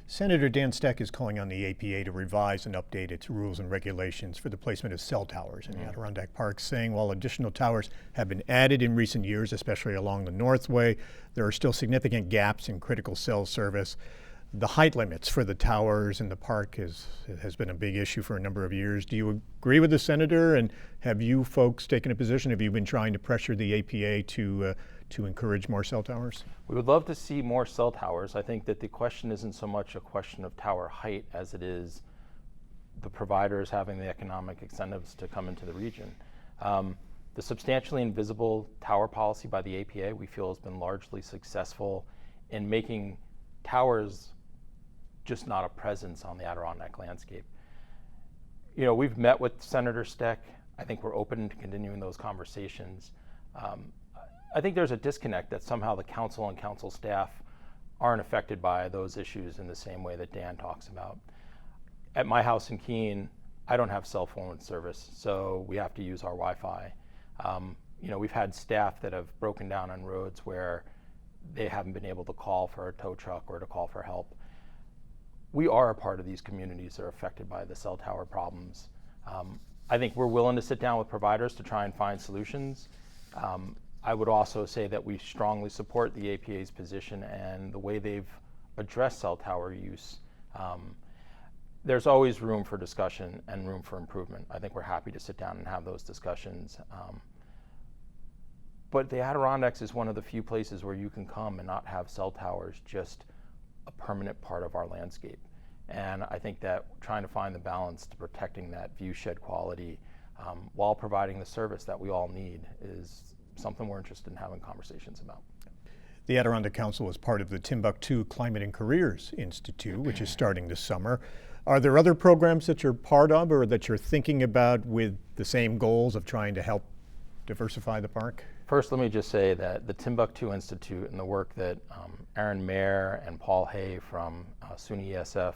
Senator Dan Steck is calling on the APA to revise and update its rules and regulations for the placement of cell towers in the Adirondack Park, saying while additional towers have been added in recent years, especially along the Northway, there are still significant gaps in critical cell service. The height limits for the towers in the park has been a big issue for a number of years. Do you agree with the senator? And have you folks taken a position? Have you been trying to pressure the APA to encourage more cell towers? We would love to see more cell towers. I think that the question isn't so much a question of tower height as it is the providers having the economic incentives to come into the region. The substantially invisible tower policy by the APA, we feel, has been largely successful in making towers just not a presence on the Adirondack landscape. You know, we've met with Senator Steck. I think we're open to continuing those conversations. I think there's a disconnect that somehow the council and council staff aren't affected by those issues in the same way that Dan talks about. At my house in Keene, I don't have cell phone service, so we have to use our Wi-Fi. You know, we've had staff that have broken down on roads where they haven't been able to call for a tow truck or to call for help. We are a part of these communities that are affected by the cell tower problems. I think we're willing to sit down with providers to try and find solutions. I would also say that we strongly support the APA's position and the way they've addressed cell tower use. There's always room for discussion and room for improvement. I think we're happy to sit down and have those discussions. But the Adirondacks is one of the few places where you can come and not have cell towers just a permanent part of our landscape. And I think that trying to find the balance to protecting that view shed quality while providing the service that we all need is something we're interested in having conversations about. The Adirondack Council is part of the Timbuctoo Climate and Careers Institute, which is starting this summer. Are there other programs that you're part of or that you're thinking about with the same goals of trying to help diversify the park? First, let me just say that the Timbuctoo Institute and the work that Aaron Mayer and Paul Hay from SUNY ESF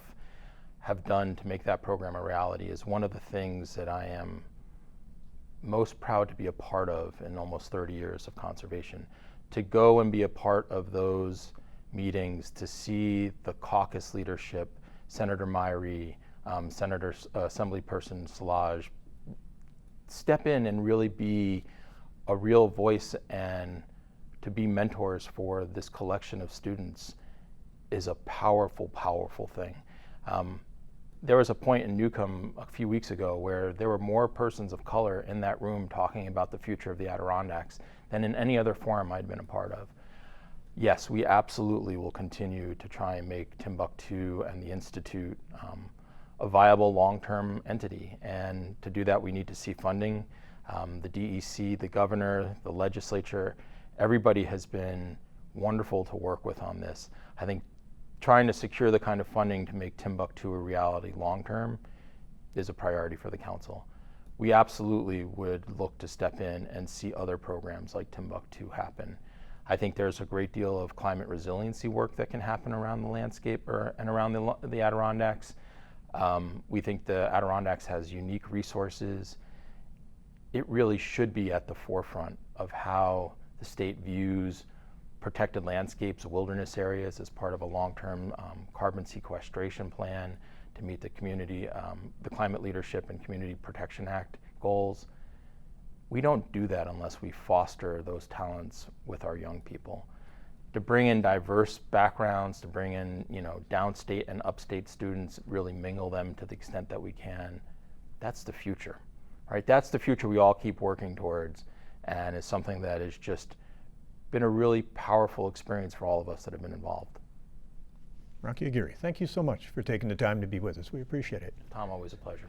have done to make that program a reality is one of the things that I am most proud to be a part of in almost 30 years of conservation. To go and be a part of those meetings, to see the caucus leadership, Senator Myrie, Senator Assemblyperson Szilagyi, step in and really be a real voice and to be mentors for this collection of students is a powerful, powerful thing. There was a point in Newcomb a few weeks ago where there were more persons of color in that room talking about the future of the Adirondacks than in any other forum I'd been a part of. Yes, we absolutely will continue to try and make Timbuctoo and the Institute a viable long-term entity. And to do that, we need to see funding. The DEC, the governor, the legislature, everybody has been wonderful to work with on this. I think trying to secure the kind of funding to make Timbuctoo a reality long-term is a priority for the council. We absolutely would look to step in and see other programs like Timbuctoo happen. I think there's a great deal of climate resiliency work that can happen around the landscape and around the Adirondacks. We think the Adirondacks has unique resources. It really should be at the forefront of how the state views protected landscapes, wilderness areas as part of a long-term carbon sequestration plan to meet the community, the Climate Leadership and Community Protection Act goals. We don't do that unless we foster those talents with our young people. To bring in diverse backgrounds, to bring in, you know, downstate and upstate students, really mingle them to the extent that we can, that's the future, right? That's the future we all keep working towards, and is something that has just been a really powerful experience for all of us that have been involved. Rocci Aguirre, thank you so much for taking the time to be with us. We appreciate it. Tom, always a pleasure.